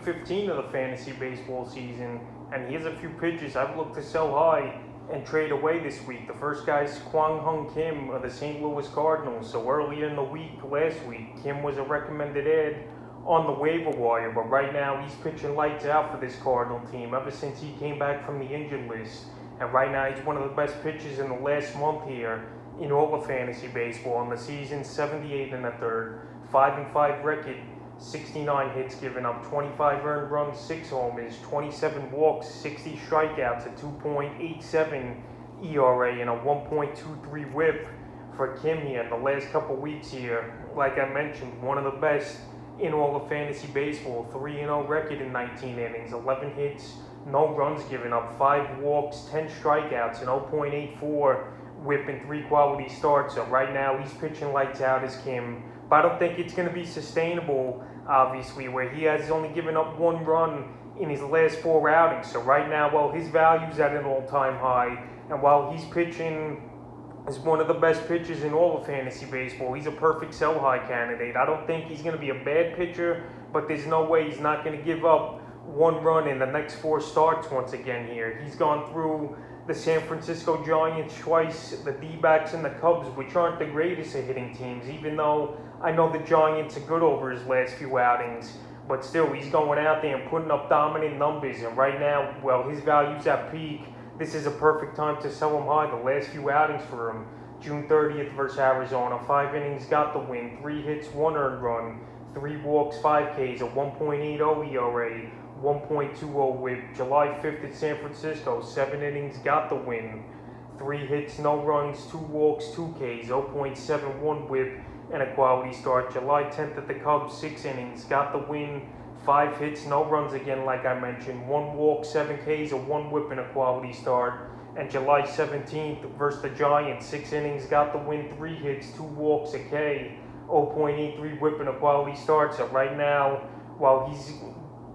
week 15 of the fantasy baseball season, and here's a few pitchers I've looked to sell high and trade away this week. The first guy is Kwang Hung Kim of the St. Louis Cardinals. So earlier in the week, last week, Kim was a recommended add on the waiver wire, but right now he's pitching lights out for this Cardinal team ever since he came back from the injured list. And right now he's one of the best pitchers in the last month here in all of fantasy baseball. In the season, 78 and a third, 5-5 record, 69 hits given up, 25 earned runs, 6 homers, 27 walks, 60 strikeouts, a 2.87 ERA, and a 1.23 WHIP for Kim here in the last couple weeks here. Like I mentioned, one of the best in all of fantasy baseball, 3-0 record in 19 innings, 11 hits, no runs given up, 5 walks, 10 strikeouts, an 0.84 WHIP and 3 quality starts. So right now he's pitching lights out as Kim, but I don't think it's going to be sustainable, obviously, where he has only given up 1 run in his last 4 outings. So right now, well, his value's at an all-time high, and while he's pitching as one of the best pitchers in all of fantasy baseball, he's a perfect sell-high candidate. I don't think he's going to be a bad pitcher, but there's no way he's not going to give up 1 run in the next 4 starts once again here. He's gone through the San Francisco Giants twice, the D-backs and the Cubs, which aren't the greatest of hitting teams, even though I know the Giants are good over his last few outings, but still, he's going out there and putting up dominant numbers, and right now, well, his value's at peak. This is a perfect time to sell him high. The last few outings for him, June 30th versus Arizona, 5 innings, got the win, 3 hits, 1 earned run, 3 walks, 5 Ks, a 1.80 ERA, 1.20 WHIP. July 5th at San Francisco, 7 innings, got the win, 3 hits, no runs, 2 walks, 2 Ks, 0.71 WHIP, and a quality start. July 10th at the Cubs, 6 innings, got the win, 5 hits, no runs again, like I mentioned, 1 walk, 7 Ks, a 1 WHIP, and a quality start. And July 17th versus the Giants, 6 innings, got the win, 3 hits, 2 walks, a K, 0.83 WHIP, and a quality start. So right now, while he's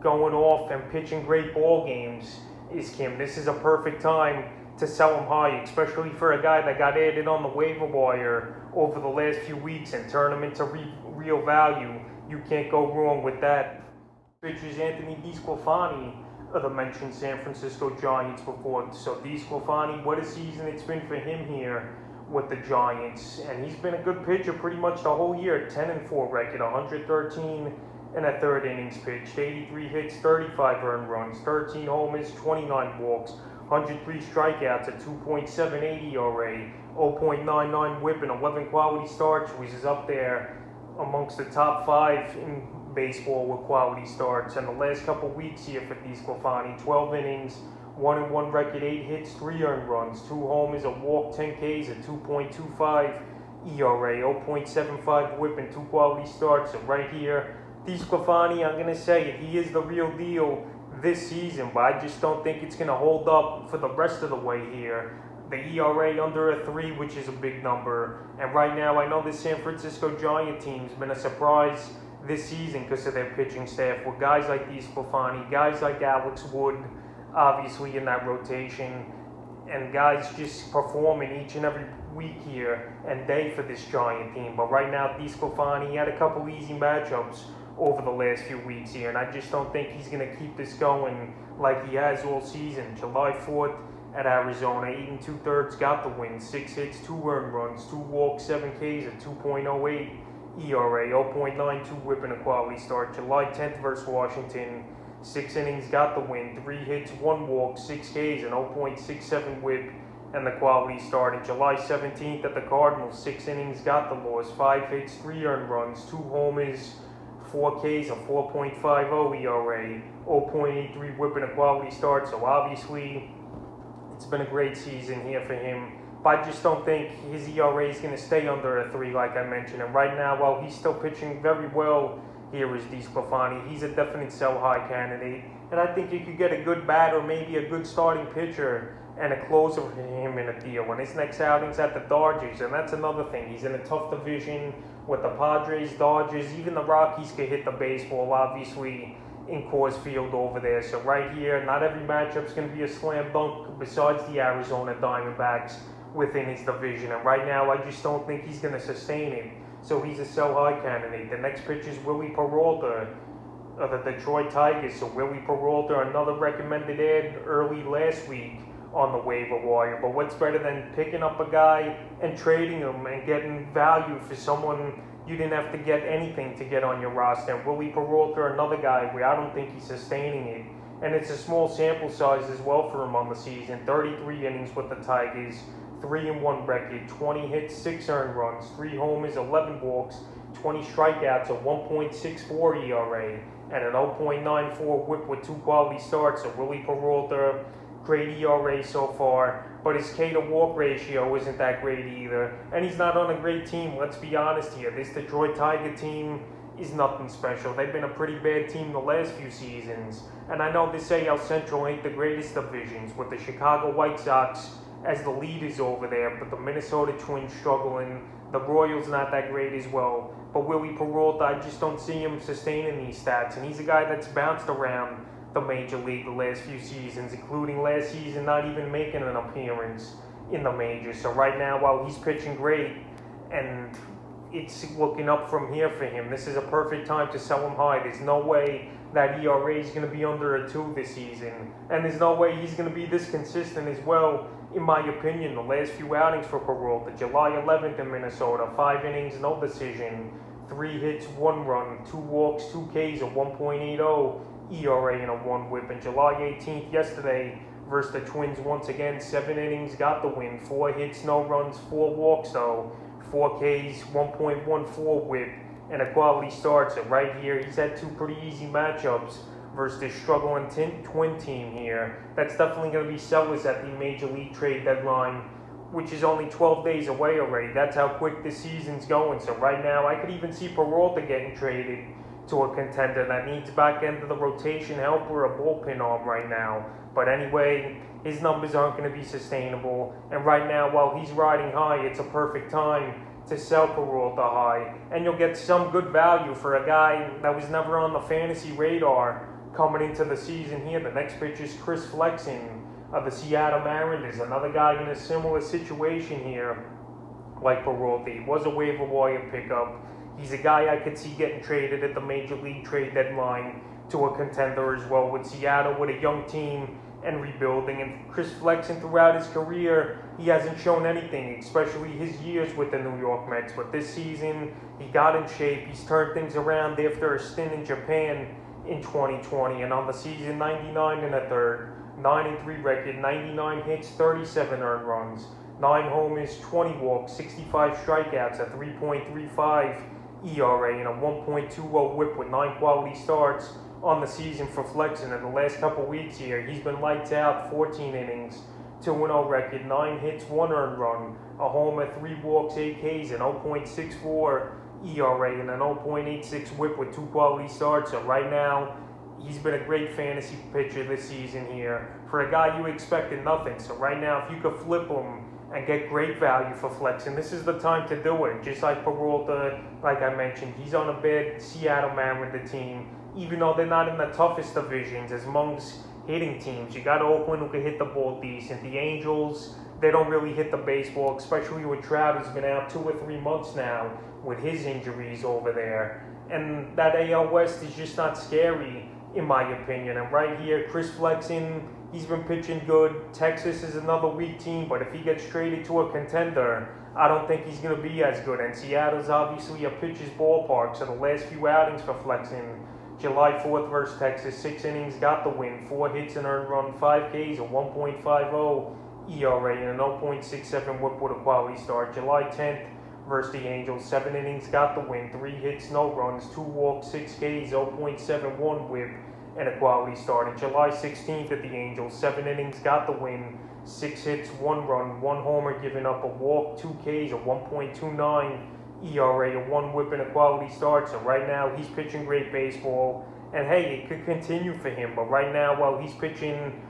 going off and pitching great ball games, is Kim, this is a perfect time to sell him high, especially for a guy that got added on the waiver wire over the last few weeks and turn him into real value. You can't go wrong with that. Pitchers Anthony DeSclafani of the mentioned San Francisco Giants before. So DeSclafani, what a season it's been for him here with the Giants, and he's been a good pitcher pretty much the whole year. 10-4 record, 113 and a third innings pitched, 83 hits, 35 earned runs, 13 homers, 29 walks, 103 strikeouts, a 2.78 ERA, 0.99 WHIP, and 11 quality starts, which is up there amongst the top 5 in baseball with quality starts. And the last couple weeks here for DeSclafani, 12 innings, 1-1 record, 8 hits, 3 earned runs, 2 homers, a walk, 10 Ks, a 2.25 ERA, 0.75 WHIP, and 2 quality starts. So right here, DeSclafani, I'm going to say it, he is the real deal this season, but I just don't think it's going to hold up for the rest of the way here. The ERA under a 3, which is a big number, and right now I know the San Francisco Giant team's been a surprise this season because of their pitching staff, with guys like DeSclafani, guys like Alex Wood, obviously in that rotation, and guys just performing each and every week here and day for this Giant team. But right now, DeSclafani, he had a couple easy matchups over the last few weeks here, and I just don't think he's going to keep this going like he has all season. July 4th at Arizona, 8 2/3, got the win, 6 hits, 2 earned runs, 2 walks, 7 Ks, a 2.08 ERA, 0.92 WHIP, and a quality start. July 10th versus Washington, 6 innings, got the win, 3 hits, 1 walk, 6 Ks, and 0.67 WHIP, and the quality start. And July 17th at the Cardinals, 6 innings, got the loss, 5 hits, 3 earned runs, 2 homers, 4 Ks, a 4.50 ERA, 0.83 WHIP, and a quality start. So obviously, it's been a great season here for him, but I just don't think his ERA is going to stay under a 3 like I mentioned. And right now, while he's still pitching very well here is DeSclafani, he's a definite sell-high candidate. And I think you could get a good bat or maybe a good starting pitcher and a closer for him in a deal. And his next outing's at the Dodgers, and that's another thing. He's in a tough division with the Padres, Dodgers, even the Rockies could hit the baseball, obviously, in Coors Field over there. So right here, not every matchup's going to be a slam dunk besides the Arizona Diamondbacks within his division. And right now, I just don't think he's going to sustain it. So he's a sell-high candidate. The next pitcher is Willy Peralta of the Detroit Tigers. So Willy Peralta, another recommended ad early last week on the waiver wire. But what's better than picking up a guy and trading him and getting value for someone you didn't have to get anything to get on your roster? And Willy Peralta, another guy where I don't think he's sustaining it. And it's a small sample size as well for him on the season. 33 innings with the Tigers, 3-1 record, 20 hits, 6 earned runs, 3 homers, 11 walks, 20 strikeouts, a 1.64 ERA, and an 0.94 whip with 2 quality starts. So Willy Peralta, great ERA so far, but his K to walk ratio isn't that great either. And he's not on a great team, let's be honest here. This Detroit Tiger team is nothing special. They've been a pretty bad team the last few seasons. And I know this AL Central ain't the greatest of divisions, with the Chicago White Sox as the leaders over there, but the Minnesota Twins struggling. The Royals not that great as well. But Willy Peralta, I just don't see him sustaining these stats. And he's a guy that's bounced around the major league the last few seasons, including last season not even making an appearance in the majors. So right now, while he's pitching great and it's looking up from here for him, this is a perfect time to sell him high. There's no way that ERA is going to be under a 2 this season. And there's no way he's going to be this consistent as well, in my opinion. The last few outings for Peralta: July 11th in Minnesota, 5 innings, no decision, 3 hits, 1 run, 2 walks, 2 Ks, a 1.80 ERA and a 1 whip. And July 18th yesterday versus the Twins once again, 7 innings, got the win, 4 hits, no runs, 4 walks though, 4 Ks, 1.14 whip, and a quality start. So right here, he's had 2 pretty easy matchups versus this struggling Twin team here. That's definitely going to be sellers at the Major League trade deadline, which is only 12 days away already. That's how quick this season's going. So right now, I could even see Peralta getting traded to a contender that needs back end of the rotation help or a bullpen arm right now. But anyway, his numbers aren't going to be sustainable. And right now, while he's riding high, it's a perfect time to sell Peralta high. And you'll get some good value for a guy that was never on the fantasy radar coming into the season here. The next pitch is Chris Flexen of the Seattle Mariners, another guy in a similar situation here like Peralta. He was a waiver wire pickup. He's a guy I could see getting traded at the Major League trade deadline to a contender as well, with Seattle with a young team and rebuilding. And Chris Flexen, throughout his career, he hasn't shown anything, especially his years with the New York Mets. But this season, he got in shape. He's turned things around after a stint in Japan in 2020. And on the season, 99 and a third, 9-3 record, 99 hits, 37 earned runs, 9 homers, 20 walks, 65 strikeouts, a 3.35 ERA, and a 1.20 whip with 9 quality starts on the season for Flexen. In the last couple weeks here, he's been lights out, 14 innings, 2-0 record, 9 hits, 1 earned run, a homer, 3 walks, 8 Ks, an 0.64 ERA, and an 0.86 whip with 2 quality starts. So right now, he's been a great fantasy pitcher this season here for a guy you expected nothing. So right now, if you could flip him and get great value for Flexen, this is the time to do it. Just like Peralta, like I mentioned, he's on a bad Seattle Mariners team. Even though they're not in the toughest divisions as amongst hitting teams, you got Oakland who can hit the ball decent. The Angels, they don't really hit the baseball, especially with Trout, who's been out 2 or 3 months now with his injuries over there. And that AL West is just not scary, in my opinion. And right here, Chris Flexen, he's been pitching good. Texas is another weak team, but if he gets traded to a contender, I don't think he's going to be as good. And Seattle's obviously a pitcher's ballpark, so the last few outings for Flexen, July 4th versus Texas, 6 innings, got the win, 4 hits and earned run, 5 Ks, a 1.50 ERA, and an 0.67 whip with a quality start. July 10th versus the Angels, 7 innings, got the win, 3 hits, no runs, 2 walks, 6 Ks, 0.71 whip, and a quality start. And July 16th at the Angels, 7 innings, got the win, 6 hits, 1 run, 1 homer, giving up a walk, 2 Ks, a 1.29 ERA, a 1 whip, and a quality start. So right now, he's pitching great baseball. And hey, it could continue for him. But right now, while he's pitching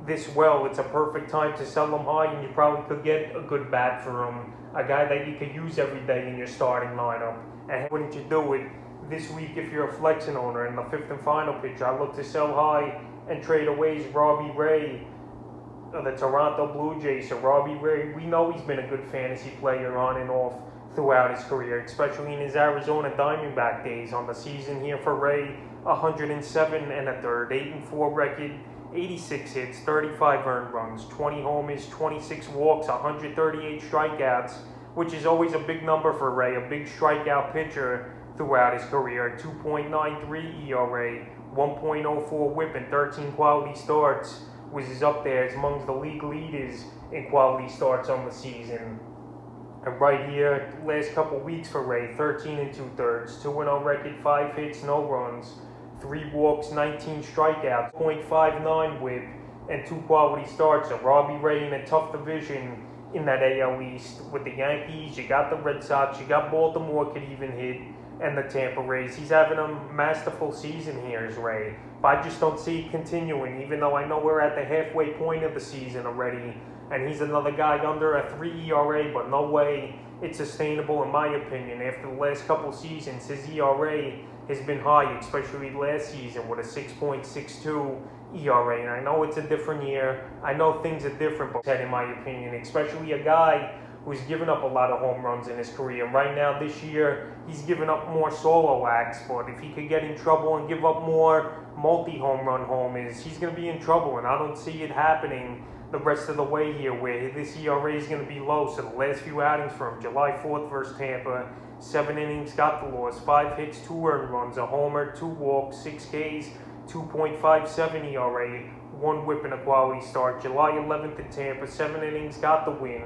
this well, it's a perfect time to sell him high, and you probably could get a good bat for him. A guy that you could use every day in your starting lineup. And wouldn't you do it this week if you're a Flexen owner? In the 5th and final pitch, I look to sell high and trade away Robbie Ray of the Toronto Blue Jays. So Robbie Ray, we know he's been a good fantasy player on and off throughout his career, especially in his Arizona Diamondback days. On the season here for Ray, 107 and a third, 8-4 record, 86 hits, 35 earned runs, 20 homers, 26 walks, 138 strikeouts, which is always a big number for Ray, a big strikeout pitcher throughout his career. 2.93 ERA, 1.04 whip, and 13 quality starts, which is up there as amongst the league leaders in quality starts on the season. And right here, last couple weeks for Ray, 13 2/3, 2-0 record, 5 hits, no runs, 3 walks, 19 strikeouts, .59 whip, and 2 quality starts. So Robbie Ray in a tough division in that AL East with the Yankees. You got the Red Sox, you got Baltimore could even hit, and the Tampa Rays. He's having a masterful season here, is Ray. But I just don't see it continuing, even though I know we're at the halfway point of the season already. And he's another guy under a 3 ERA, but no way it's sustainable in my opinion. After the last couple seasons, his ERA has been high, especially last season with a 6.62 ERA. And I know it's a different year. I know things are different, but in my opinion, especially a guy who's given up a lot of home runs in his career. Right now, this year, he's given up more solo acts, but if he could get in trouble and give up more multi-home run homers, he's going to be in trouble, and I don't see it happening the rest of the way here, where this ERA is going to be low. So the last few outings for him, July 4th versus Tampa, 7 innings, got the loss, 5 hits, 2 earned runs, a homer, 2 walks, 6 Ks, 2.57 ERA, 1 whip and a quality start. July 11th at Tampa, 7 innings, got the win,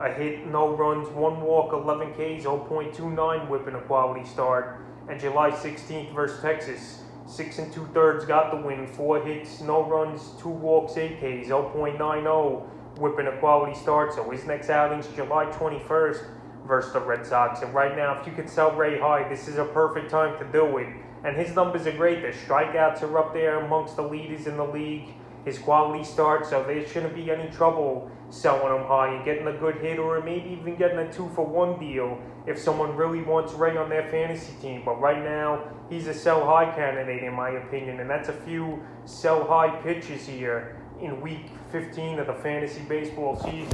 a hit, no runs, 1 walk, 11 Ks, 0.29 whip and a quality start. And July 16th versus Texas, 6 2/3, got the win, 4 hits, no runs, 2 walks, 8 Ks, 0.90 whip and a quality start. So his next outing's July 21st versus the Red Sox. And right now, if you could sell Ray high, this is a perfect time to do it. And his numbers are great. The strikeouts are up there amongst the leaders in the league. His quality starts, so there shouldn't be any trouble selling him high and getting a good hit, or maybe even getting a 2-for-1 deal if someone really wants Ray on their fantasy team. But right now, he's a sell high candidate in my opinion, and that's a few sell high pitches here in week 15 of the fantasy baseball season.